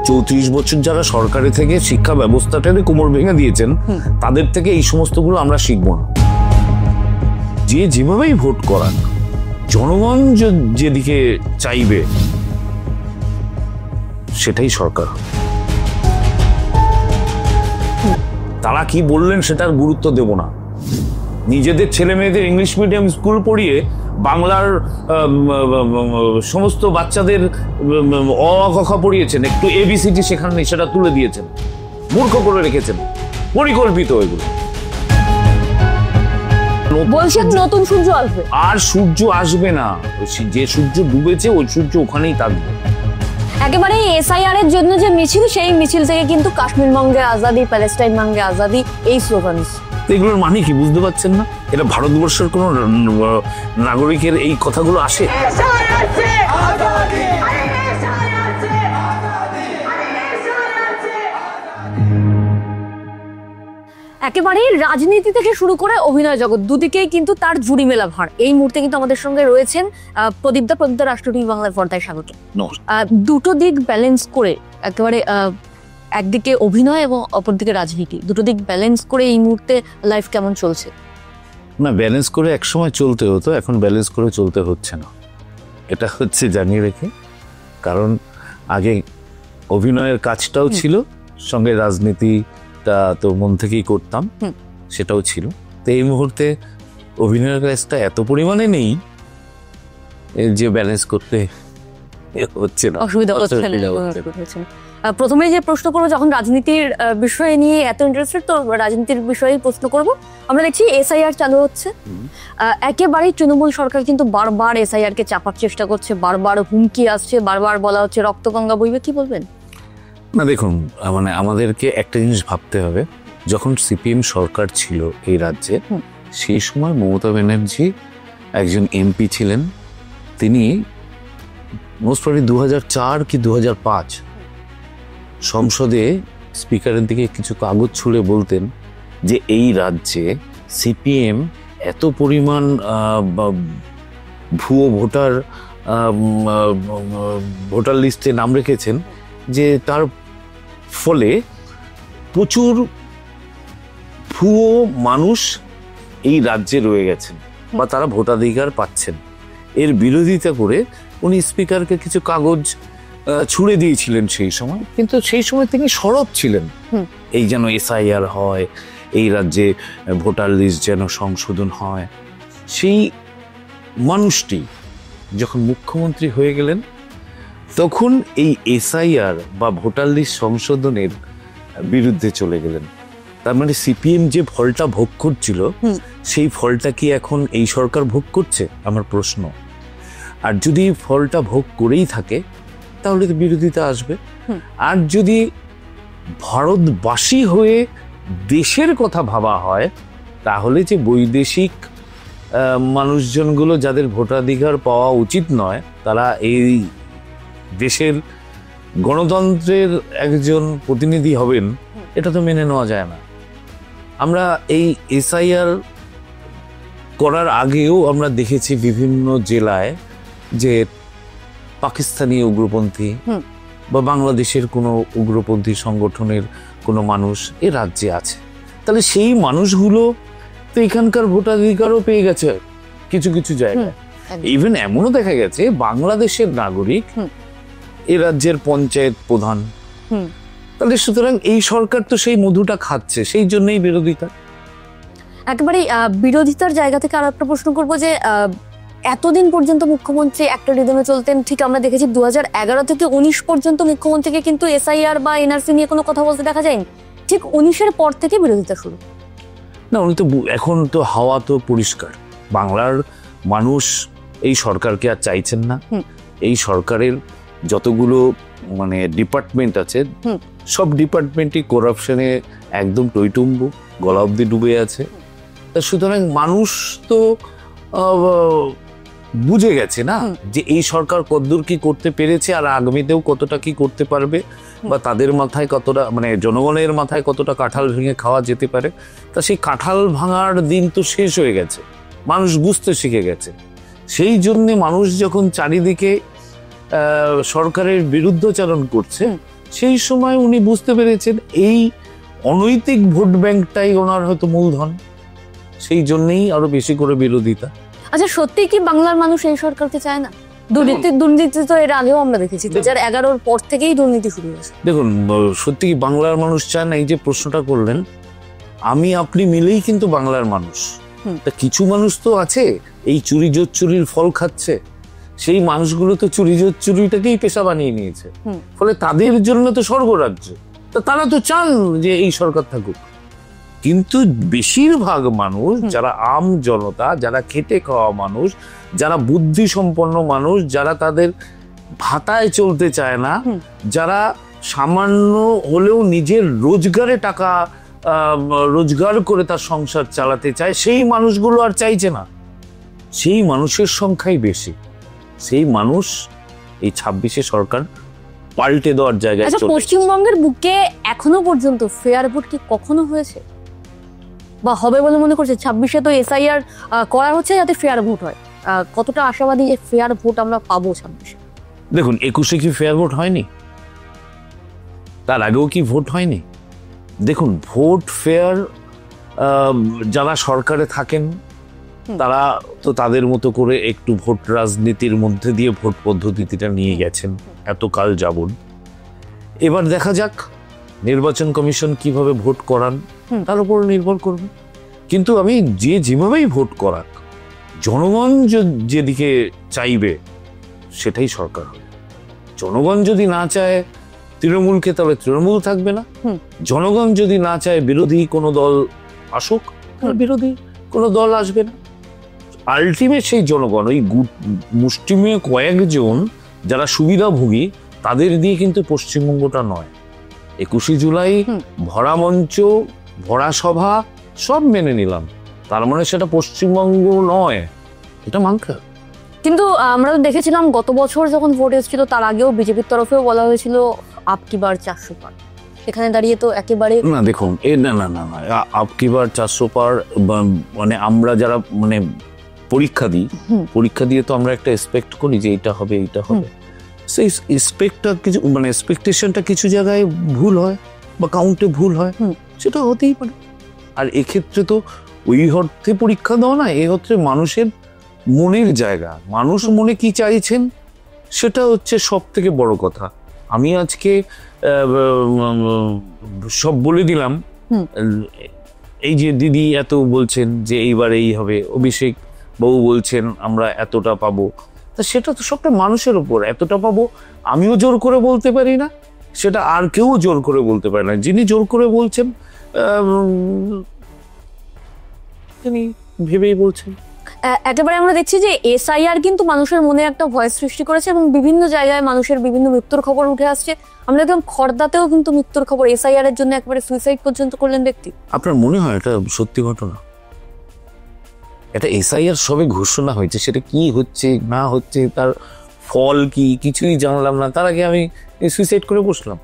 34 বছর যারা সরকারে থেকে শিক্ষা ব্যবস্থাটাকে কোমর ভেঙে দিয়েছেন, তাদের থেকে এই সমস্তগুলো আমরা শিখবো না। যে যেভাবেই ভোট করান, জনগণ যেদিকে চাইবে সেটাই সরকার। তারা কি বললেন সেটার গুরুত্ব দেব না। নিজেদের ছেলে মেয়েদের ইংলিশ মিডিয়াম স্কুল পড়িয়ে বাংলার সমস্ত বাচ্চাদের অ আ ক খ পড়িয়েছেন, একটু এবিসিডি শেখান নেই, সেটা তুলে দিয়েছেন, মূর্খ করে রেখেছেন, পরিকল্পিত এগুলো। বলছেন নতুন সূর্য আসবে, আর সূর্য আসবে না, যে সূর্য ডুবেছে ওই সূর্য ওখানেই থাকবে। একেবারে এসআইআর এর জন্য যে মিছিল, সেই মিছিল থেকে কিন্তু কাশ্মীর মাঙ্গে আজাদি, প্যালেস্টাইন মাঙ্গে আজাদি, এই স্লোগান। এগুলোর মানে কি বুঝতে পারছেন না? এটা ভারতবর্ষের কোন নাগরিকের এই কথাগুলো আসে? একেবারে রাজনীতি থেকে শুরু করে অভিনয় জগৎ, দুদিকেই কিন্তু তার জুড়ি মেলা ভার। এই মুহূর্তে কিন্তু আমাদের সঙ্গে রয়েছেন প্রদীপদা। প্রদীপদা, রাষ্ট্র টিভি বাংলার পর্দায় স্বাগত। দুটো দিক ব্যালেন্স করে, একেবারে একদিকে অভিনয় এবং অপরদিকে রাজনীতি, দুটো দিক ব্যালেন্স করে এই মুহূর্তে লাইফ কেমন চলছে? না, ব্যালেন্স করে একসময় চলতে হতো, এখন ব্যালেন্স করে চলতে হচ্ছে না, এটা হচ্ছে জানিয়ে রেখে। কারণ আগে অভিনয়ের কাজটাও ছিল, সঙ্গে রাজনীতিটা তো মন থেকেই করতাম, সেটাও ছিল। তো এই মুহূর্তে অভিনয়ের কাজটা এত পরিমাণে নেই যে ব্যালেন্স করতে হচ্ছে না, অসুবিধা হচ্ছে। প্রথমে যে প্রশ্ন করবো, যখন রাজনীতির বিষয় নিয়ে এত ইন্টারেস্টেড, তো রাজনীতির বিষয়ে প্রশ্ন করব। আমরা দেখছি এসআইআর চালু হচ্ছে, একেবারেই তৃণমূল সরকার কিন্তু বারবার এসআইআর কে চাপার চেষ্টা করছে, বারবার হুমকি আসছে, বারবার বলা হচ্ছে রক্তগঙ্গা বইবে। কি বলবেন? না দেখুন, মানে আমাদেরকে একটা জিনিস ভাবতে হবে, যখন সিপিএম সরকার ছিল এই রাজ্যে, সেই সময় মমতা ব্যানার্জি একজন এমপি ছিলেন। তিনি মোস্ট প্রবাবলি 2004 কি 2005 সংসদে স্পিকারের দিকে কিছু কাগজ ছুঁড়ে বলতেন যে এই রাজ্যে সিপিএম এত পরিমাণ ভুয়ো ভোটার লিস্টে নাম রেখেছেন যে তার ফলে প্রচুর ভুয়ো মানুষ এই রাজ্যে রয়ে গেছেন বা তারা ভোটাধিকার পাচ্ছেন। এর বিরোধিতা করে উনি স্পিকারকে কিছু কাগজ ছুড়ে দিয়েছিলেন সেই সময়, কিন্তু সেই সময় তিনি সরব ছিলেন, এই যেন এসআইআর হয়, এই রাজ্যে ভোটার লিস্ট যেন সংশোধন হয়। সেই মানুষটি যখন মুখ্যমন্ত্রী হয়ে গেলেন, তখন এই এসআইআর বা ভোটার লিস্ট সংশোধনের বিরুদ্ধে চলে গেলেন। তার মানে সিপিএম যে ফলটা ভোগ করছিল, সেই ফলটা কি এখন এই সরকার ভোগ করছে, আমার প্রশ্ন। আর যদি ফলটা ভোগ করেই থাকে তাহলে তো বিরোধিতা আসবে। আর যদি ভারতবাসী হয়ে দেশের কথা ভাবা হয়, তাহলে যে বৈদেশিক মানুষজনগুলো যাদের ভোটাধিকার পাওয়া উচিত নয়, তারা এই দেশের গণতন্ত্রের একজন প্রতিনিধি হবেন, এটা তো মেনে নেওয়া যায় না। আমরা এই এসআইআর করার আগেও আমরা দেখেছি বিভিন্ন জেলায় যে পাকিস্তানি উগ্রপন্থী বা বাংলাদেশের কোনো উগ্রপন্থী সংগঠনের কোনো মানুষ এ রাজ্যে আছে। তাহলে সেই মানুষগুলো তো এখানকার ভোটাধিকারও পেয়ে গেছে কিছু কিছু জায়গায়। ইভেন এমনও দেখা গেছে বাংলাদেশের নাগরিক এ রাজ্যের পঞ্চায়েত প্রধান। তাহলে সুতরাং এই সরকার তো সেই মধুটা খাচ্ছে, সেই জন্যই বিরোধিতা। একেবারে বিরোধিতার জায়গা থেকে আর একটা প্রশ্ন করবো যে এতদিন পর্যন্ত মুখ্যমন্ত্রী একটা রিদমে চলতেন, ঠিক আমরা দেখেছি 2011 থেকে 19 পর্যন্ত মুখ্যমন্ত্রীকে কিন্তু এসআইআর বা এনআরসি নিয়ে কোনো কথা বলতে দেখা যায়নি। ঠিক 19-এর পর থেকে বিরোধিতা শুরু। না, উনি তো এখন তো হাওয়া তো পরিষ্কার, বাংলার মানুষ এই সরকারকে আর চাইছেন না। এই সরকারের যতগুলো মানে ডিপার্টমেন্ট আছে, সব ডিপার্টমেন্টই করাপশনে একদম টইটুম্বু, গলা অব্দি ডুবে আছে। সুতরাং মানুষ তো বুঝে গেছে না যে এই সরকার কতদূর কি করতে পেরেছে আর আগামীতেও কতটা কি করতে পারবে, বা তাদের মাথায় কতটা, মানে জনগণের মাথায় কতটা কাঁঠাল ভেঙে খাওয়া যেতে পারে। তা সেই কাঁঠাল ভাঙার দিন তো শেষ হয়ে গেছে, মানুষ বুঝতে শিখে গেছে। সেই জন্যে মানুষ যখন চারিদিকে সরকারের বিরুদ্ধচারণ করছে, সেই সময় উনি বুঝতে পেরেছেন এই অনৈতিক ভোট ব্যাংকটাই ওনার হয়তো মূলধন, সেই জন্যই আরো বেশি করে বিরোধিতা। আচ্ছা, সত্যি কি বাংলার মানুষ এই সরকারকে চায় না? দুর্নীতি তো এর আগেও আমরা দেখেছি, 2011-র পর থেকেই দুর্নীতি শুরু হয়েছে। দেখুন, সত্যি কি বাংলার মানুষ চায় না? এই যে প্রশ্নটা করলেন, আমি আপনি মিলেই কিন্তু বাংলার মানুষ। তা কিছু মানুষ তো আছে এই চুরি চুরির ফল খাচ্ছে, সেই মানুষগুলো তো চুরিটাকেই পেশা বানিয়ে নিয়েছে, ফলে তাদের জন্য তো স্বর্গরাজ্য। তা তারা তো চান যে এই সরকার থাকুক, কিন্তু বেশিরভাগ মানুষ যারা আম জনতা, যারা খেটে খাওয়া মানুষ, যারা বুদ্ধি সম্পন্ন মানুষ, যারা তাদের ভাতায় চলতে চায় না, যারা সামান্য হলেও নিজের রোজগারে টাকা রোজগার করে তার সংসার চালাতে চায়, সেই মানুষগুলো আর চাইছে না। সেই মানুষের সংখ্যাই বেশি, সেই মানুষ এই 26-এ সরকার পাল্টে দেওয়ার জায়গায়। আচ্ছা, পশ্চিমবঙ্গের বুকে এখনো পর্যন্ত ফেয়ার ভোট কি কখনো হয়েছে বা হবে বলে মনে করছে? 26-এ তো SIR করা হচ্ছে যাতে ফেয়ার ভোট হয়, কতটা আশাবাদী যে ফেয়ার ভোট আমরা পাবো 26-এ? দেখুন, 21-এ কি ফেয়ার ভোট হয়নি? তার আগেও কি ভোট হয়নি? দেখুন, ভোট ফেয়ার যারা সরকারে থাকেন তারা তো তাদের মতো করে একটু ভোট রাজনীতির মধ্যে দিয়ে ভোট পদ্ধতিটা নিয়ে গেছেন এতকাল যাবত। এবার দেখা যাক নির্বাচন কমিশন কিভাবে ভোট করান, তার উপর নির্ভর করবে। কিন্তু আমি যেভাবেই ভোট করাক, জনগণ যেদিকে চাইবে সেটাই সরকার হবে। জনগণ যদি না চায় তৃণমূলকে, তাহলে তৃণমূল থাকবে না। জনগণ যদি না চায় বিরোধী কোনো দল আসুক, তাহলে বিরোধী কোনো দল আসবে না। আলটিমেট সেই জনগণ, ওই মুষ্টিমেয় কয়েকজন যারা সুবিধাভোগী, তাদের দিয়ে কিন্তু পশ্চিমবঙ্গটা নয়। 21শে জুলাই ভরা মঞ্চ, ভরা সভা সব মেনে নিলাম, তার মানে সেটা পশ্চিমবঙ্গ নয়, এটা মানতে হবে। কিন্তু আমরা তো দেখেছিলাম গত বছর যখন ভোট এসেছিল, তার আগেও বিজেপির তরফেও বলা হয়েছিল আপকি বার 400 পার। সেখানে দাঁড়িয়ে তো একেবারে না, দেখুন না আপকি বার 400 পার, মানে আমরা যারা মানে পরীক্ষা দিই, পরীক্ষা দিয়ে তো আমরা একটা এক্সপেক্ট করি যে এটা হবে এইটা হবে। সেই এক্সপেক্টটা কিছু, মানে এক্সপেকটেশনটা কিছু জায়গায় ভুল হয় বা কাউন্টে ভুল হয়, সেটা হতেই পারে। আর এক্ষেত্রে তো ওই অর্থে পরীক্ষা দেওয়া না, এই অর্থে মানুষের মনের জায়গা, মানুষ মনে কি চাইছেন সেটা হচ্ছে সব থেকে বড় কথা। আমি আজকে সব বলে দিলাম, এই যে দিদি এত বলছেন যে এইবার এই হবে, অভিষেক বাবু বলছেন আমরা এতটা পাবো, তা সেটা তো সবটা মানুষের উপর। এতটা পাবো আমিও জোর করে বলতে পারি না, সেটা আর কেউ জোর করে বলতে পারে না। যিনি জোর করে বলছেন তিনি ভেবেই বলছেন। একেবারে আমরা দেখছি যে SIR কিন্তু মানুষের মনে একটা ভয় সৃষ্টি করেছে এবং বিভিন্ন জায়গায় মানুষের বিভিন্ন মৃত্যুর খবর উঠে আসছে। আমরা দেখলাম খড়দাতেও কিন্তু মৃত্যুর খবর, SIR এর জন্য একেবারে সুইসাইড পর্যন্ত করলেন ব্যক্তি। আপনার মনে হয় এটা সত্যি ঘটনা? এটা SIR সবে ঘোষণা হয়েছে, সেটা কি হচ্ছে না হচ্ছে, তার ফল কি, কিছুই জানলাম না, তার আগে আমি সুইসাইড করে বসলাম।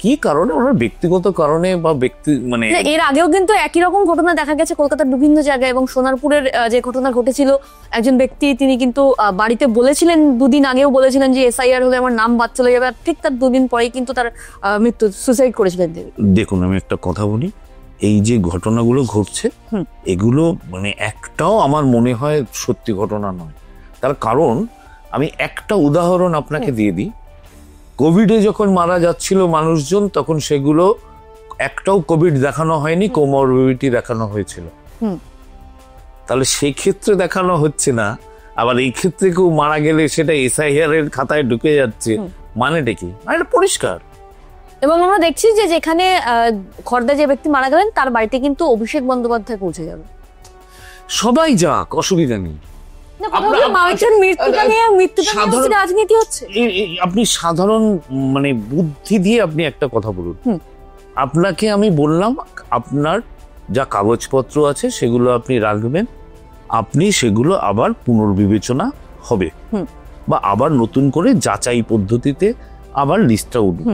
কি কারণে? ওনার ব্যক্তিগত কারণে বা ব্যক্তি, মানে এর আগেও কিন্তু একই রকম ঘটনা দেখা গেছে কলকাতার বিভিন্ন জায়গায়, এবং সোনারপুরের যে ঘটনা ঘটেছিল, একজন ব্যক্তি তিনি কিন্তু বাড়িতে বলেছিলেন, দুদিন আগেও বলেছিলেন যে SIR হলে আমার নাম বাদ চলে যাবে, আর ঠিক তার দুদিন পরেই কিন্তু তার মৃত্যু, সুইসাইড করেছিলেন তিনি। দেখুন, আমি একটা কথা বলি, এই যে ঘটনাগুলো ঘটছে এগুলো মানে একটাও আমার মনে হয় সত্যি ঘটনা নয়। তার কারণ আমি একটা উদাহরণ আপনাকে দিয়ে দিই। কোভিডে যখন মারা যাচ্ছিল মানুষজন, তখন সেগুলো একটাও কোভিড দেখানো হয়নি, কোমরবিডিটি দেখানো হয়েছিল। তাহলে সেই ক্ষেত্রে দেখানো হচ্ছে না, আবার এই ক্ষেত্রে কেউ মারা গেলে সেটা SIR এর খাতায় ঢুকে যাচ্ছে, মানেটা কি? এটা পরিষ্কার। এবং আমরা দেখছি যে যেখানে খড়দা যে ব্যক্তি মারা গেলেন, তার বাড়িতে কিন্তু অভিষেক বন্দ্যোপাধ্যায় পৌঁছে যাবে। সবাই যাক, অসুবিধা নেই। রাজনীতি হচ্ছে, আপনি সাধারণ মানে বুদ্ধি দিয়ে আপনি একটা কথা বলুন। আপনাকে আমি বললাম আপনার যা কাগজপত্র আছে সেগুলো আপনি রাখবেন, আপনি সেগুলো আবার পুনর্বিবেচনা হবে বা আবার নতুন করে যাচাই পদ্ধতিতে আবার লিস্টটা উঠবে।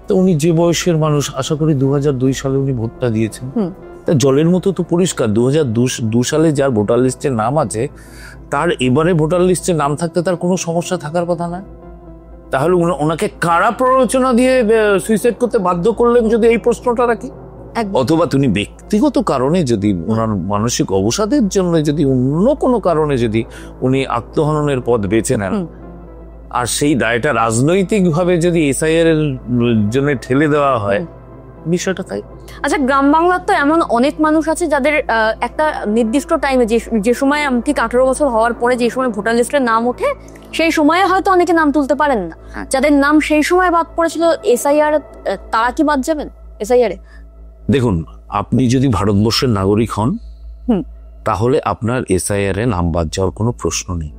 তো উনি যে বয়সের মানুষ, আশা করি 2002 সালে উনি ভোটটা দিয়েছেন, তা জলের মতো তো পরিষ্কার। 2002 সালে যার ভোটার লিস্টের নাম আছে, তার এবারে ভোটার লিস্টে নাম থাকতে তার কোনো সমস্যা থাকার কথা না। তাহলে ওনাকে কারা প্ররোচনা দিয়ে সুইসাইড করতে বাধ্য করলেন যদি এই প্রশ্নটা রাখি, অথবা তিনি ব্যক্তিগত কারণে যদি ওনার মানসিক অবসাদের জন্য যদি অন্য কোনো কারণে যদি উনি আত্মহননের পথ বেছে নেন, আর সেই দায়টা রাজনৈতিক ভাবে যদি এসআইআর এর জন্য ঠেলে দেওয়া হয়, বিষয়টা তাই। আচ্ছা, গ্রাম বাংলার তো এমন অনেক মানুষ আছে যাদের একটা নির্দিষ্ট টাইমে যে সময় ঠিক 18 বছর হওয়ার পরে যে সময় ভোটার লিস্টের নাম ওঠে, সেই সময়ে হয়তো অনেকে নাম তুলতে পারেন না। যাদের নাম সেই সময় বাদ পড়েছিল এসআইআর, তারা কি বাদ যাবেন এসআইআর এ? দেখুন, আপনি যদি ভারতবর্ষের নাগরিক হন তাহলে আপনার এসআইআর এ নাম বাদ যাওয়ার কোনো প্রশ্ন নেই।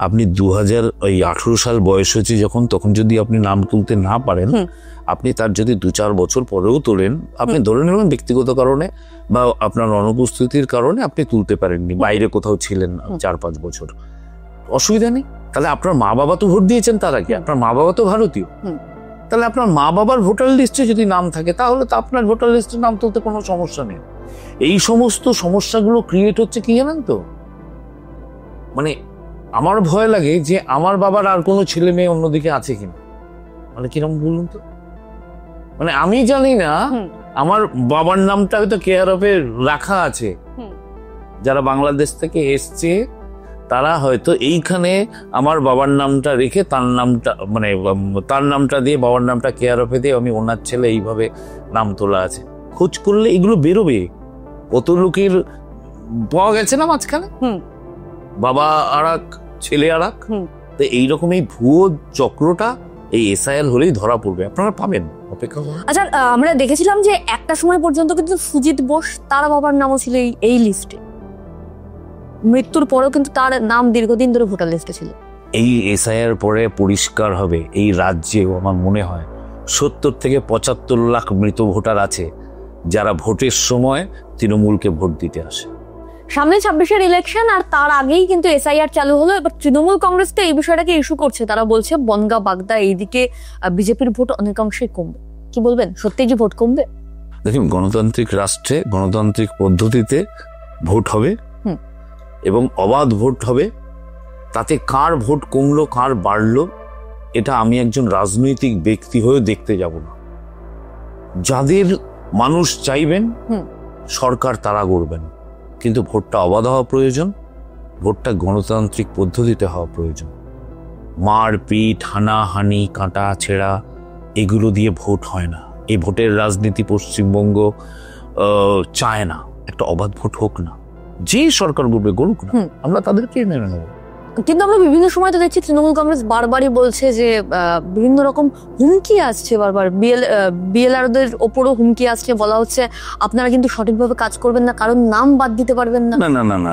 আপনি 2018 সাল বয়স হয়েছে যখন, তখন যদি আপনি নাম তুলতে না পারেন, আপনি তার যদি 2-4 বছর পরেও তোলেন, আপনি ধরে নিলেন ব্যক্তিগত কারণে বা আপনার অনুপস্থিতির কারণে আপনি তুলতে পারেননি, বাইরে কোথাও ছিলেন 4-5 বছর, অসুবিধা নেই। তাহলে আপনার মা বাবা তো ভোট দিয়েছেন, তার আগে আপনার মা বাবা তো ভারতীয়, তাহলে আপনার মা বাবার ভোটার লিস্টে যদি নাম থাকে তাহলে তো আপনার ভোটার লিস্টে নাম তুলতে কোনো সমস্যা নেই। এই সমস্ত সমস্যাগুলো ক্রিয়েট হচ্ছে কি জানেন তো, মানে আমার ভয় লাগে যে আমার বাবার আর কোনো ছেলে মেয়ে অন্যদিকে আছে কিনা, মানে কিরকম বলুন তো, মানে আমি জানি না আমার বাবার নামটা হয়তো কেয়ার অফে রাখা আছে, যারা বাংলাদেশ থেকে এসছে তারা হয়তো এইখানে আমার বাবার নামটা রেখে তার নামটা, মানে তার নামটা দিয়ে বাবার নামটা কেয়ার অফে দিয়ে আমি ওনার ছেলে এইভাবে নাম তোলা আছে। খোঁজ করলে এগুলো বেরোবে, কত লোকের পাওয়া গেছে না মাঝখানে, বাবা আর এক ছেলে আর এক। তো এইরকম এই ভুয়ো চক্রটা এই এসআইআর হলেই ধরা পড়বে, আপনারা পাবেন, অপেক্ষা করুন। আচ্ছা, আমরা দেখেছিলাম যে একটা সময় পর্যন্ত কিন্তু সুজিত বোস তার বাবার নামও ছিল এই লিস্টে, মৃত্যুর পরেও কিন্তু তার নাম দীর্ঘদিন ধরে ভোটার লিস্টে ছিল। এই এসআইআর পরে পরিষ্কার হবে এই রাজ্যে আমার মনে হয় 70 থেকে 75 লাখ মৃত ভোটার আছে যারা ভোটের সময় তৃণমূলকে ভোট দিতে আসে। সামনে 26-এর ইলেকশন, আর তার আগেই কিন্তু এসআইআর চালু হলো। এবার তৃণমূল কংগ্রেস তো এই বিষয়টাকে ইস্যু করছে, তারা বলছে বনগাঁ বাগদা এইদিকে বিজেপির ভোট অনেকাংশেই কমবে। কি বলবেন, সত্যি যে ভোট কমবে? দেখুন, গণতান্ত্রিক রাষ্ট্রে গণতান্ত্রিক পদ্ধতিতে ভোট হবে এবং অবাধ ভোট হবে, তাতে কার ভোট কমলো কার বাড়লো এটা আমি একজন রাজনৈতিক ব্যক্তি হয়ে দেখতে যাব না। যাদের মানুষ চাইবেন সরকার তারা করবেন, কিন্তু ভোটটা অবাধ হওয়া প্রয়োজন, ভোটটা গণতান্ত্রিক পদ্ধতিতে হওয়া প্রয়োজন। মারপিট, হানাহানি, কাঁটা ছেঁড়া এগুলো দিয়ে ভোট হয় না। এই ভোটের রাজনীতি পশ্চিমবঙ্গ চায় না। একটা অবাধ ভোট হোক না, যে সরকার করবে করুক না, আমরা তাদেরকে মেনে নেব। কিন্তু আমরা বিভিন্ন সময় তো দেখছি তৃণমূল কংগ্রেস বারবারই বলছে যে বিভিন্ন রকম হুমকি আসছে, বারবার বিএলআরদের ওপরও হুমকি আসছে, বলা হচ্ছে আপনারা কিন্তু সঠিকভাবে কাজ করবেন না, কারণ নাম বাদ দিতে পারবেন না। না না না না,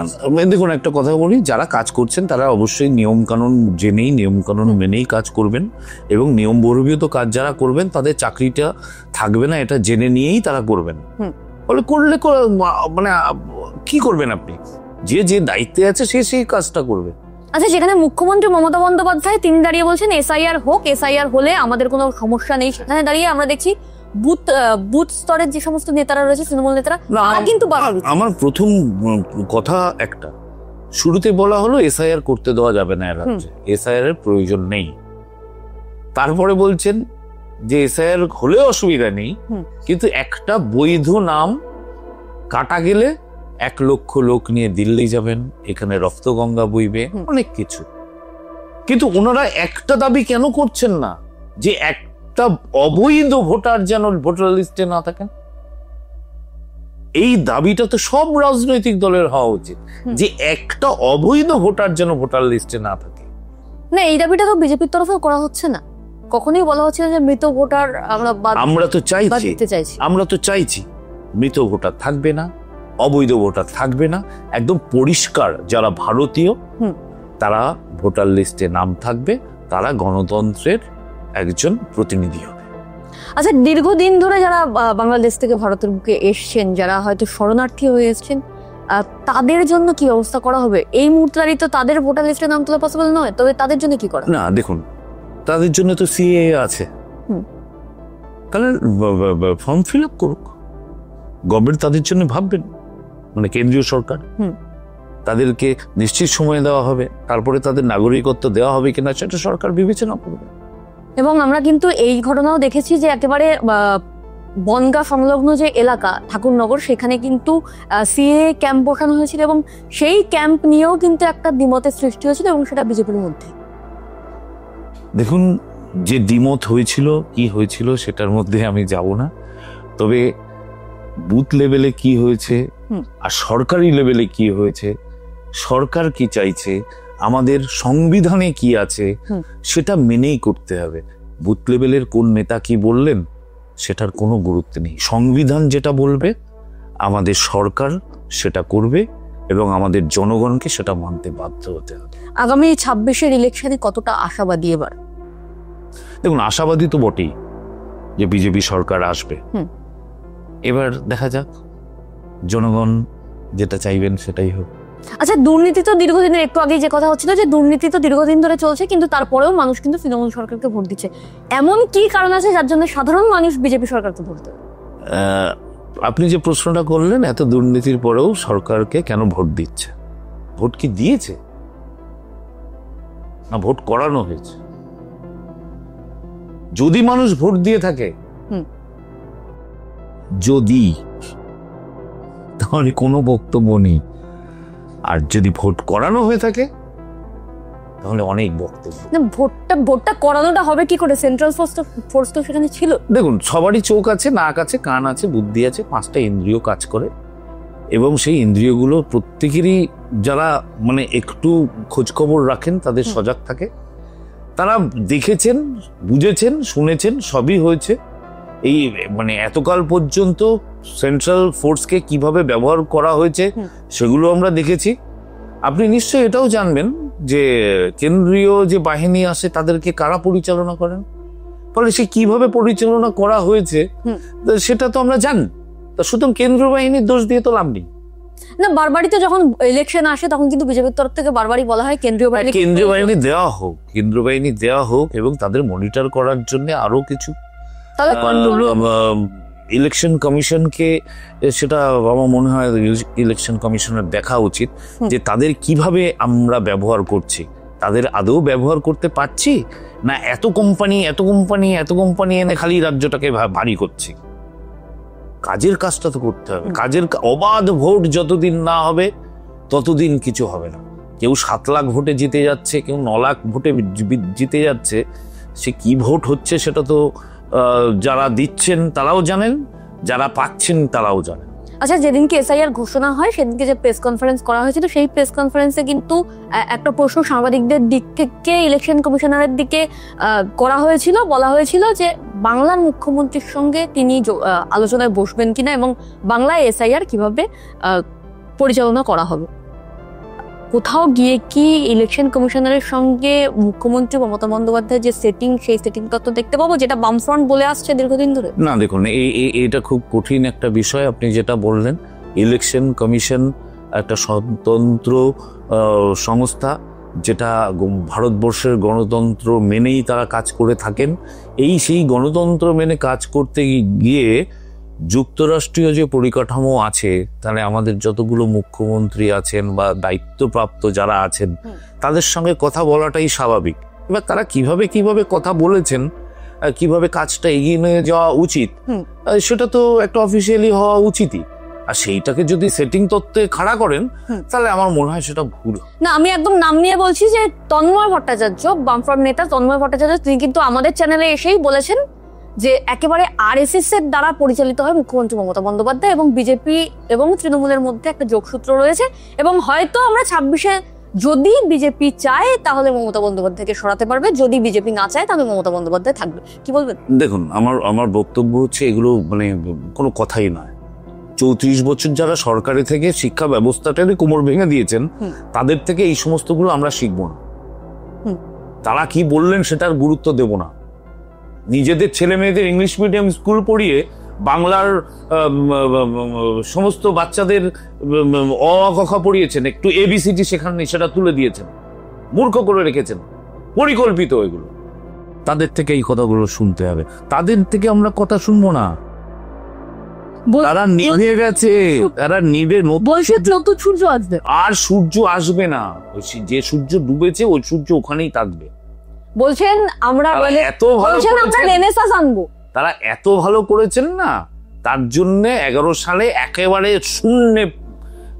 দেখুন একটা কথা বলি, যারা কাজ করছেন তারা অবশ্যই নিয়ম কানুন জেনেই নিয়ম কানুন মেনেই কাজ করবেন, এবং নিয়ম বহির্ভূত কাজ যারা করবেন তাদের চাকরিটা থাকবে না এটা জেনে নিয়েই তারা করবেন। বলে করলে মানে কি করবেন আপনি, যে যে দায়িত্বে আছে সে সেই কাজটা করবে। আচ্ছা, যেখানে মুখ্যমন্ত্রী মমতা বন্দ্যোপাধ্যায় তিনি দাঁড়িয়ে বলছেন এসআইআর হোক, এসআইআর হলে আমাদের কোনো সমস্যা নেই, সেখানে দাঁড়িয়ে আমরা দেখছি বুথ স্তরের যে সমস্ত নেতারা রয়েছে তৃণমূল নেতারা কিন্তু আমার প্রথম কথা একটা, শুরুতে বলা হলো এসআইআর করতে দেওয়া যাবে না রাজ্যে, এসআইআর এর প্রয়োজন নেই। তারপরে বলছেন যে এসআইআর হলে অসুবিধা নেই, কিন্তু একটা বৈধ নাম কাটা গেলে 1 লক্ষ লোক নিয়ে দিল্লি যাবেন, এখানে রক্তগঙ্গা বইবে, অনেক কিছু। কিন্তু ওনারা একটা দাবি কেন করছেন না, যে একটা অবৈধ ভোটার যেন ভোটার লিস্টে না থাকেন? এই দাবিটা তো সব রাজনৈতিক দলের হওয়া উচিত, যে একটা অবৈধ ভোটার যেন ভোটার লিস্টে না থাকে। না, এই দাবিটা তো বিজেপির তরফেও করা হচ্ছে না, কখনোই বলা হচ্ছে না যে মৃত ভোটার আমরা তো চাইছি মৃত ভোটার থাকবে না, অবৈধ ভোটার থাকবে না, একদম পরিষ্কার যারা ভারতীয় তারা ভোটার লিস্টে নাম থাকবে, তারা গণতন্ত্রের একজন প্রতিনিধি হবে। আচ্ছা, দীর্ঘদিন ধরে যারা বাংলাদেশ থেকে ভারতের বুকে এসছেন, যারা হয়তো শরণার্থী হয়ে এসছেন, তাদের জন্য কি ব্যবস্থা করা হবে? এই মুহূর্তে দাঁড়িয়ে তো তাদের ভোটার লিস্টে নাম তোলা পসিবল নয়, তবে তাদের জন্য কি করা? না, দেখুন, তাদের জন্য তো সিএএ আছে, তাহলে ফর্ম ফিল আপ করুক, গভর্নমেন্ট তাদের জন্য ভাববেন, মানে কেন্দ্রীয় সরকার তাদেরকে নিশ্চিত সময় দেওয়া হবে, তারপরে তাদের নাগরিকত্ব দেওয়া হবে কিনা সেটা সরকার বিবেচনা করবে। এবং আমরা কিন্তু এই ঘটনাও দেখেছি যে একেবারে বনগাঁ সংলগ্ন যে এলাকা ঠাকুরনগর, সেখানে কিন্তু সিএ ক্যাম্প বসানো হয়েছিল এবং সেই ক্যাম্প নিয়েও কিন্তু একটা দ্বিমতের সৃষ্টি হয়েছিল এবং সেটা বিজেপির মধ্যে। দেখুন, যে দ্বিমত হয়েছিল কি হয়েছিল সেটার মধ্যে আমি যাব না, তবে বুথ লেভেলে কি হয়েছে আর সরকারি লেভেলে কি হয়েছে, সরকার কি চাইছে, আমাদের সংবিধানে কি আছে সেটা মেনেই করতে হবে। বুথ লেভেলের কোন নেতা কি বললেন সেটার কোনো গুরুত্ব নেই। সংবিধান যেটা বলবে আমাদের সরকার সেটা করবে এবং আমাদের জনগণকে সেটা মানতে বাধ্য হতে হবে। আগামী 26-এর ইলেকশনে কতটা আশাবাদী এবার? দেখুন, আশাবাদী তো বটেই যে বিজেপি সরকার আসবে। এবার দেখা যাক, জনগণ যেটা চাইবেন সেটাই হোক। আচ্ছা, দুর্নীতি তো দীর্ঘদিনের, একটু আগে যে কথা হচ্ছিল যে দুর্নীতি তো দীর্ঘদিন ধরে চলছে, কিন্তু তারপরেও মানুষ কিন্তু তৃণমূল সরকারকে ভোট দিচ্ছে। এমন কি কারণ আছে যার জন্য সাধারণ মানুষ বিজেপি সরকারকে ভোট দেবে? আপনি যে প্রশ্নটা করলেন, এত দুর্নীতির পরেও সরকারকে কেন ভোট দিচ্ছে? ভোট কি দিয়েছে না ভোট করানো হয়েছে? যদি মানুষ ভোট দিয়ে থাকে, যদি, তাহলে কোনো বক্তব্য নেই। আর যদি ভোট করানো হয়ে থাকে তাহলে অনেক বক্তব্য। না, ভোটটা করানোটা হবে কি করে? সেন্ট্রাল ফোর্স তো সেখানে ছিল। দেখুন, সবারই চোখ আছে, নাক আছে, কান আছে, বুদ্ধি আছে, 5টা ইন্দ্রিয় কাজ করে এবং সেই ইন্দ্রিয়গুলো প্রত্যেকেরই, যারা মানে একটু খোঁজখবর রাখেন, তাদের সজাগ থাকে, তারা দেখেছেন, বুঝেছেন, শুনেছেন, সবই হয়েছে। এই মানে এতকাল পর্যন্ত সেন্ট্রাল ফোর্সকে কিভাবে ব্যবহার করা হয়েছে সেগুলো আমরা দেখেছি। আপনি নিশ্চয়ই এটাও জানবেন যে কেন্দ্রীয় যে বাহিনী আসে তাদেরকে কারা পরিচালনা করেন, ফলে সে কিভাবে পরিচালনা করা হয়েছে সেটা তো আমরা জানি। তা সুতরাং কেন্দ্রীয় বাহিনীর দোষ দিয়ে তো লাভ নেই। না, বারবারই তো যখন ইলেকশন আসে তখন কিন্তু বিজেপির তরফ থেকে বারবারই বলা হয় কেন্দ্রীয় বাহিনী দেওয়া হোক, কেন্দ্রীয় বাহিনী দেওয়া হোক এবং তাদের মনিটর করার জন্য আরো কিছু ইলেকশন কমিশনকে, সেটা আমার মনে হয় ইলেকশন কমিশনের দেখা উচিত যে তাদের কিভাবে আমরা ব্যবহার করছি, তাদের আদৌ ব্যবহার করতে পারছি না এত কোম্পানি এনে খালি রাজ্যটাকে ভারী করছি। কাজের কাজটা তো করতে হবে। কাজের অবাধ ভোট যতদিন না হবে ততদিন কিছু হবে না। কেউ 7 লাখ ভোটে জিতে যাচ্ছে, কেউ 9 লাখ ভোটে জিতে যাচ্ছে, সে কি ভোট হচ্ছে সেটা তো যারা দিচ্ছেন তারাও জানেন, যারা পাচ্ছেন তারাও জানেন। আচ্ছা, যেদিনকে এসআইআর ঘোষণা হয় সেদিনকে যে প্রেস কনফারেন্স করা হয়েছিল, সেই প্রেস কনফারেন্সে কিন্তু একটা প্রশ্ন সাংবাদিকদের দিক থেকে ইলেকশন কমিশনারের দিকে করা হয়েছিল, বলা হয়েছিল যে বাংলার মুখ্যমন্ত্রীর সঙ্গে তিনি আলোচনায় বসবেন কিনা এবং বাংলায় এসআইআর কিভাবে পরিচালনা করা হবে। কোথাও গিয়ে কি ইলেকশন কমিশনারের সঙ্গে মুখ্যমন্ত্রী মমতা বন্দ্যোপাধ্যায়ের যে সেটিং, সেই সেটিংটা তো দেখতে পাবো, যেটা বামফ্রন্ট বলে আসছে দীর্ঘদিন ধরে? না, দেখুন, এটা খুব কঠিন একটা বিষয়। আপনি যেটা বললেন, ইলেকশন কমিশন একটা স্বতন্ত্র সংস্থা, যেটা ভারতবর্ষের গণতন্ত্র মেনেই তারা কাজ করে থাকেন। সেই গণতন্ত্র মেনে কাজ করতে গিয়ে যুক্তরাষ্ট্রীয় যে পরিকাঠামো আছে, তাহলে আমাদের যতগুলো মুখ্যমন্ত্রী আছেন বা দায়িত্বপ্রাপ্ত যারা আছেন তাদের সঙ্গে কথা বলাটাই স্বাভাবিক। এবার তারা কিভাবে কথা বলেছেন, কিভাবে কাজটা এগিয়ে নিয়ে যাওয়া উচিত, সেটা তো একটা অফিসিয়ালি হওয়া উচিতই। আর সেইটাকে যদি সেটিং তত্ত্বে খাড়া করেন তাহলে আমার মনে হয় সেটা ভুল। না, আমি একদম নাম নিয়ে বলছি যে তন্ময় ভট্টাচার্য, বামফ্রন্ট নেতা তন্ময় ভট্টাচার্য, তিনি কিন্তু আমাদের চ্যানেলে এসেই বলেছেন যে একেবারে আরএসএস এর দ্বারা পরিচালিত হয় মুখ্যমন্ত্রী মমতা বন্দ্যোপাধ্যায় এবং বিজেপি এবং তৃণমূলের মধ্যে একটা যোগসূত্র রয়েছে এবং হয়তো আমরা 26-এ যদি বিজেপি চায় তাহলে মমতা বন্দ্যোপাধ্যায়কে সরাতে পারবে, যদি বিজেপি না চায় তাহলে মমতা বন্দ্যোপাধ্যায় থাকবে। কি বলবেন? দেখুন, আমার বক্তব্য হচ্ছে এগুলো মানে কোনো কথাই নয়। 34 বছর যারা সরকারে থেকে শিক্ষা ব্যবস্থাটাকে কোমর ভেঙে দিয়েছেন, তাদের থেকে এই সমস্তগুলো আমরা শিখবো না। তারা কি বললেন সেটার গুরুত্ব দেব না। নিজেদের ছেলে মেয়েদের ইংলিশ মিডিয়াম স্কুল পড়িয়ে বাংলার সমস্ত বাচ্চাদের অ ক খ পড়িয়েছেন, একটু এবিসিডি শেখাননি, সেটা তুলে দিয়েছেন, মূর্খ করে রেখেছেন, পরিকল্পিত এগুলো। তাদের থেকে এই কথাগুলো শুনতে হবে, তাদের থেকে আমরা কথা শুনবো না। তারা নিভে গেছে, তারা নিভে নতুন সূর্য আসবে, আর সূর্য আসবে না। যে সূর্য ডুবেছে ওই সূর্য ওখানেই থাকবে। বলছেন আমরা এত ভালো বলছেন আমরা রেনেসাঁস আনবো, তারা এত ভালো করেছেন না, তার জন্য 11 সালে একেবারে শূন্যে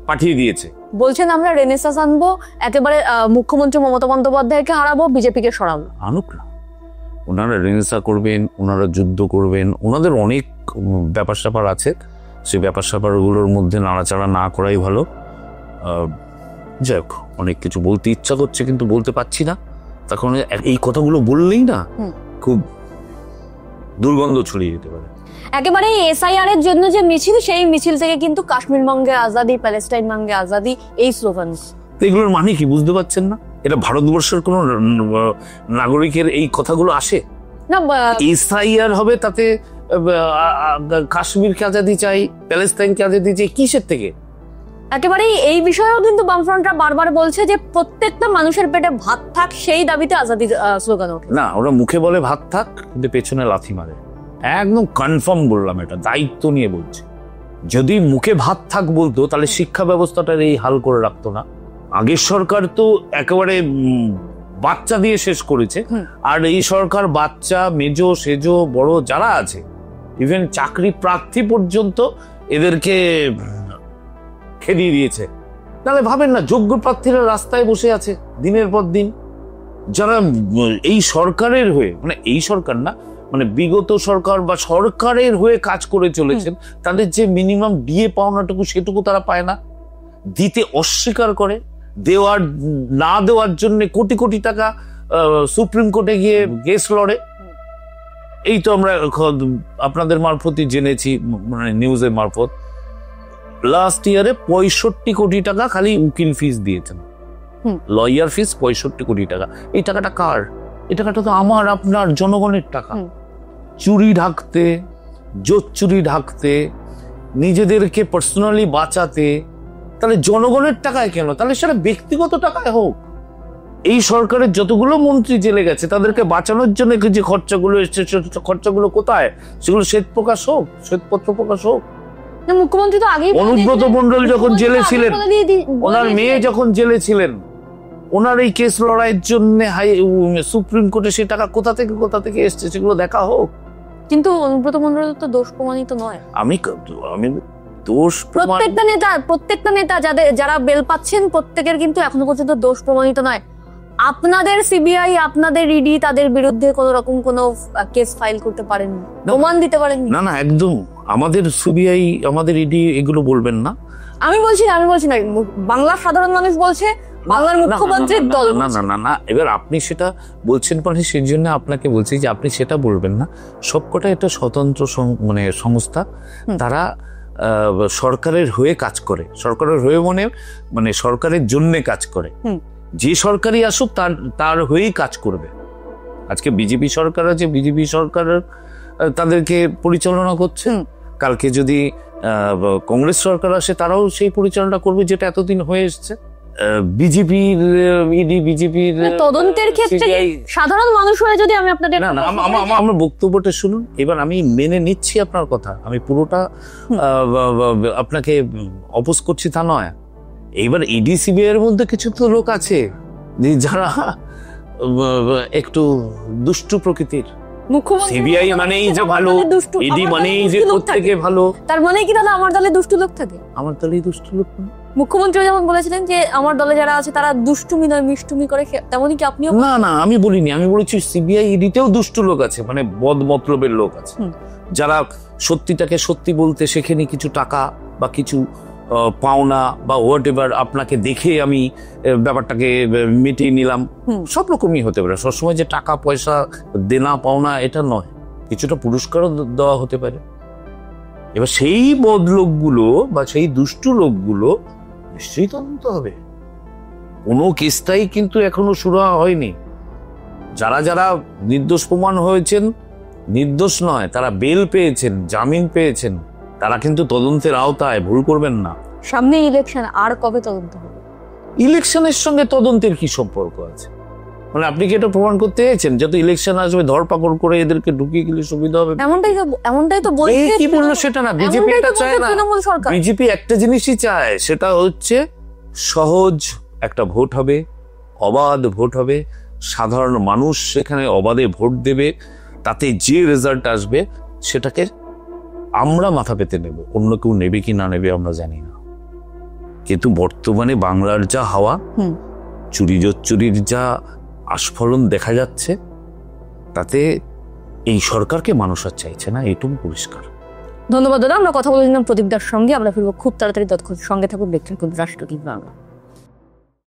পাঠিয়ে দিয়েছে। বলছেন আমরা রেনেসাঁস আনবো, একেবারে মুখ্যমন্ত্রী মমতা বন্দ্যোপাধ্যায়কে হারাবো, বিজেপিকে সরাবো। আনুক না, ওনারা রেনেসা করবেন, ওনারা যুদ্ধ করবেন, ওনাদের অনেক ব্যাপার স্যাপার আছে, সেই ব্যাপার স্যাপারগুলোর মধ্যে নাড়াচাড়া না করাই ভালো। যাই হোক, অনেক কিছু বলতে ইচ্ছা করছে কিন্তু বলতে পারছি না, তখন এই কথাগুলো বললেই না খুব দুর্গন্ধ ছড়িয়ে যেতে পারে। একেবারে এসআইআর এর জন্য যে মিছিল, সেই মিছিল থেকে কিন্তু কাশ্মীর মাঙ্গে আজাদি, প্যালেস্টাইন মাঙ্গে আজাদি, এই স্লোগান। এগুলোর মানে কি বুঝতে পারছেন না? এটা ভারতবর্ষের কোন নাগরিকের এই কথাগুলো আসে না? এসআইআর হবে, তাতে কাশ্মীরকে আজাদি চাই, প্যালেস্তাইনকে আজাদি চাই, কিসের থেকে? একেবারে এই বিষয়েও কিন্তু বামফ্রন্টরা বারবার বলছে যে প্রত্যেকটা মানুষের পেটে ভাত থাক, সেই দাবিতে আজাদি স্লোগান ওঠে। না, ওরা মুখে বলে ভাত থাক, কিন্তু পেছনে লাথি মারে। একদম কনফার্ম বললাম, এটা দায়িত্ব নিয়ে বলছি। যদি মুখে ভাত থাক বলতো, তাহলে শিক্ষা ব্যবস্থাটার এই হাল করে রাখতো না। আগের সরকার তো একেবারে বাচ্চা দিয়ে শেষ করেছে, আর এই সরকার বাচ্চা, মেজো, সেজো, বড় যারা আছে, ইভেন চাকরি প্রার্থী পর্যন্ত এদেরকে খেদিয়ে দিয়েছে। তাহলে ভাবেন না, যোগ্য প্রার্থীরা রাস্তায় বসে আছে দিনের পর দিন, যারা এই সরকারের হয়ে, মানে এই সরকার না, মানে বিগত সরকার বা সরকারের হয়ে কাজ করে চলেছেন, তাদের যে মিনিমাম ডিএ পাওনাটুকু, সেটুকু তারা পায় না, দিতে অস্বীকার করে, দেওয়ার না দেওয়ার জন্য কোটি কোটি টাকা সুপ্রিম কোর্টে গিয়ে কেস লড়ে। এই তো আমরা আপনাদের মারফতই জেনেছি, মানে নিউজের মারফত, লাস্ট ইয়ারে 65 কোটি টাকা খালি উকিল ফিস দিয়েছেন, লয়ার ফিস 65 কোটি টাকা। এই টাকাটা কার? এই টাকাটা তো আমার, আপনার, জনগণের টাকা। চুরি ঢাকতে, জোট চুরি ঢাকতে, নিজেদেরকে পার্সোনালি বাঁচাতে, তাহলে জনগণের টাকায় কেন? তাহলে সেটা ব্যক্তিগত টাকায় হোক। এই সরকারের যতগুলো মন্ত্রী জেলে গেছে, তাদেরকে বাঁচানোর জন্য যে খরচাগুলো এসছে, খরচাগুলো কোথায়? সেগুলো শ্বেত প্রকাশ হোক, শ্বেতপত্র প্রকাশ হোক। মুখ্যমন্ত্রী তো আগেই, অনুব্রত মণ্ডল যখন জেলে ছিলেন, ওনার মেয়ে যখন জেলে ছিলেন, ওনার এই কেস লড়াইয়ের জন্য সুপ্রিম কোর্টে সে টাকা কোথা থেকে এসছে, সেগুলো দেখা হোক। কিন্তু অনুব্রত মণ্ডল তো দোষ প্রমাণিত নয়। আমি দোষ, প্রত্যেকটা নেতা যারা বেল পাচ্ছেন, প্রত্যেকের কিন্তু এখনো পর্যন্ত দোষ প্রমাণিত নয়। আপনাদের সিবিআই, আপনাদের ইডি তাদের বিরুদ্ধে কোন রকম কোন কেস ফাইল করতে পারেন, প্রমাণ দিতে পারেন না? না, একদম। আমাদের সিবিআই, আমাদের ইডি এগুলো বলবেন না। আমি বলছি না, বাংলার সাধারণ মানুষ বলছে, বাংলার মুখ্যমন্ত্রীর দল। না না না না, এবার আপনি সেটা বলছেন, মানে সেই জন্য আপনাকে বলছি যে আপনি সেটা বলবেন না। সবকটা একটা স্বতন্ত্র মানে সংস্থা, তারা সরকারের হয়ে কাজ করে। সরকারের হয়ে মানে সরকারের জন্য কাজ করে। যে সরকারই আসুক তার হয়েই কাজ করবে। আজকে বিজেপি সরকার আছে, বিজেপি সরকার তাদেরকে পরিচালনা করছে। কালকে যদি কংগ্রেস সরকার আসে, তারাও সেই পরিচালনা করবে, যেটা এতদিন হয়ে এসছে। বিজেপির ইডি, বিজেপির তদন্তের ক্ষেত্রে সাধারণ মানুষ হয়ে যদি আমি আপনাদের, না না, আমার বক্তব্যটা শুনুন। এবার আমি মেনে নিচ্ছি আপনার কথা, আমি পুরোটা আপনাকে অপোজ করছি তা নয়। এইবার ইডি সিবিআই এর মধ্যে কিছু তো লোক আছে যারা একটু দুষ্টু প্রকৃতির। সিবিআই মানেই যে ভালো, ইডি মানেই যে প্রত্যেকে ভালো। তার মানে কি দাদা আমার দলে দুষ্টু লোক থাকে? আমার দলেই দুষ্টু লোক। মুখ্যমন্ত্রী যেমন বলেছিলেন যে আমার দলে যারা আছে তারা দুষ্টুমি নয় মিষ্টুমি করে, তেমনই কি আপনিও? না না, আমি বলিনি। আমি বলেছি সিবিআই ইডিতেও দুষ্টু লোক আছে, মানে বদ মতলবের লোক আছে, যারা সত্যিটাকে সত্যি বলতে সেখানে কিছু টাকা বা কিছু পাওনা বা হোয়াট এভার, আপনাকে দেখে আমি ব্যাপারটাকে মিটিয়ে নিলাম, সব রকমই হতে পারে। সবসময় যে টাকা পয়সা দেনা পাওনা এটা নয়, কিছুটা পুরস্কারও দেওয়া হতে পারে। এবার সেই বদ লোকগুলো বা সেই দুষ্টু লোকগুলো নিশ্চয়ই তদন্ত হবে। কোনো কেসটাই কিন্তু এখনো শুরু হয়নি। যারা যারা নির্দোষ প্রমাণ হয়েছেন, নির্দোষ নয়, তারা বেল পেয়েছেন, জামিন পেয়েছেন, তারা কিন্তু তদন্তের আওতায়, ভুল করবেন না। সামনে ইলেকশন, আর কবে তদন্ত হবে? ইলেকশনের সঙ্গে তদন্তের কি সম্পর্ক আছে? মানে আপনি কি এটা প্রমাণ করতে চাইছেন যত ইলেকশন আসবে ধরপাকড় করে এদেরকে ঢুকিয়ে গেলে সুবিধা হবে? এমনটাই তো বলছে। কি বললো সেটা না, বিজেপি এটা চায় না। বিজেপি একটা জিনিসই চায়, সেটা হচ্ছে সহজ একটা ভোট হবে, অবাধ ভোট হবে, সাধারণ মানুষ সেখানে অবাধে ভোট দেবে, তাতে যে রেজাল্ট আসবে সেটাকে আমরা মাথা পেতে নেব, অন্য কেউ নেবে কি না নেবে আমরা জানি না। কিন্তু বর্তমানে বাংলার যা হাওয়া, চুরি জোচ্চুরির যা আস্ফলন দেখা যাচ্ছে, তাতে এই সরকারকে মানুষ আর চাইছে না, এটুকু পরিষ্কার। ধন্যবাদ দাদা। আমরা কথা বলে নিলাম প্রদীপ দার সঙ্গে। আমরা ফিরবো খুব তাড়াতাড়ি, ততক্ষণ সঙ্গে থাকুন, দেখছেন রাষ্ট্র টিভি বাংলা।